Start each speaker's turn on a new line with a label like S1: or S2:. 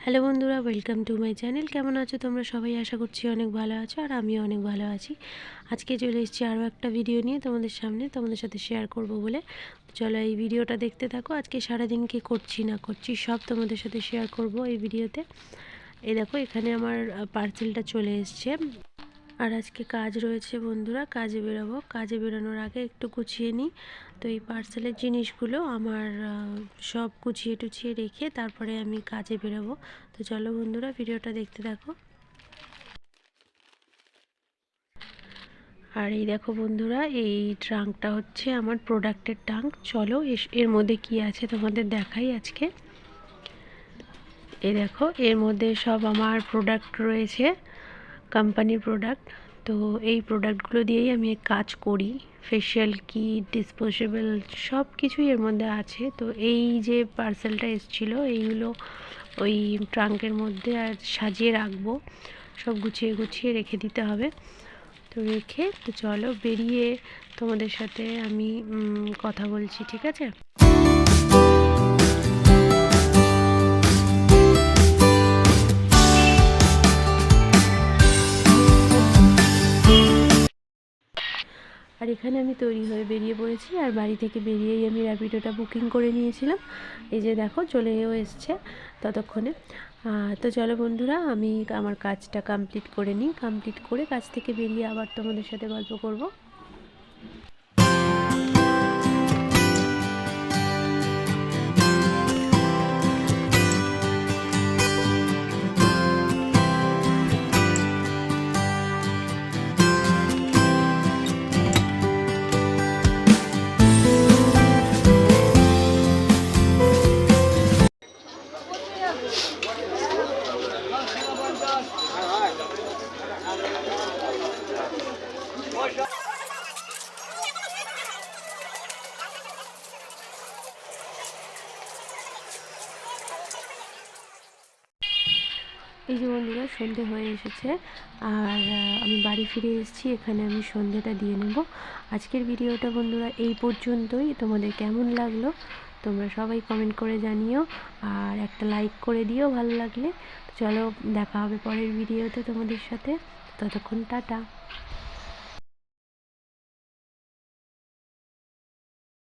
S1: Hello বন্ধুরা, welcome to my channel. কেমন আছো তোমরা সবাই? আশা করছি অনেক ভালো আছো, আর আমিও অনেক ভালো আছি। আজকে চলে এসেছি আরও একটা ভিডিও নিয়ে তোমাদের সামনে, তোমাদের সাথে শেয়ার করব বলে। চলো এই ভিডিওটা দেখতে থাকো। আজকে সারাদিন কী করছি না করছি সব তোমাদের সাথে শেয়ার করব এই ভিডিওতে। এই দেখো, এখানে আমার পার্সেলটা চলে এসছে। আর আজকে কাজ রয়েছে বন্ধুরা, কাজে বেরোবো। কাজে বেরোনোর আগে একটু গুছিয়ে নিই। তো এই পার্সেলের জিনিসগুলো আমার সব গুছিয়ে টুছিয়ে রেখে তারপরে আমি কাজে বেরোবো। তো চলো বন্ধুরা, ভিডিওটা দেখতে থাকো। আর এই দেখো বন্ধুরা, এই ট্রাঙ্কটা হচ্ছে আমার প্রোডাক্টের ট্রাঙ্ক। চলো এর মধ্যে কি আছে তোমাদের দেখাই আজকে। এই দেখো, এর মধ্যে সব আমার প্রোডাক্ট রয়েছে, কোম্পানির প্রোডাক্ট। তো এই প্রোডাক্টগুলো দিয়েই আমি কাজ করি। ফেশিয়াল কিট, ডিসপোজেবল সব কিছুই এর মধ্যে আছে। তো এই যে পার্সেলটা এসেছিলো, এইগুলো ওই ট্রাঙ্কের মধ্যে আর সাজিয়ে রাখবো, সব গুছিয়ে গুছিয়ে রেখে দিতে হবে। তো রেখে তো চলো বেরিয়ে তোমাদের সাথে আমি কথা বলছি, ঠিক আছে? আর এখানে আমি তৈরি হয়ে বেরিয়ে পড়েছি, আর বাড়ি থেকে বেরিয়েই আমি র্যাপিডোটা বুকিং করে নিয়েছিলাম। এই যে দেখো, চলেও এসছে ততক্ষণে। তো চলো বন্ধুরা, আমি আমার কাজটা কমপ্লিট করে নিই। কমপ্লিট করে কাজ থেকে বেরিয়ে আবার তোমাদের সাথে গল্প করব। এই যে বন্ধুরা, সন্ধে হয়ে এসেছে, আর আমি বাড়ি ফিরে এসেছি। এখানে আমি সন্ধেটা দিয়ে নেব। আজকের ভিডিওটা বন্ধুরা এই পর্যন্তই। তোমাদের কেমন লাগলো তোমরা সবাই কমেন্ট করে জানিও, আর একটা লাইক করে দিও ভালো লাগলে। চলো দেখা হবে পরের ভিডিওতে তোমাদের সাথে। ততক্ষণ টাটা।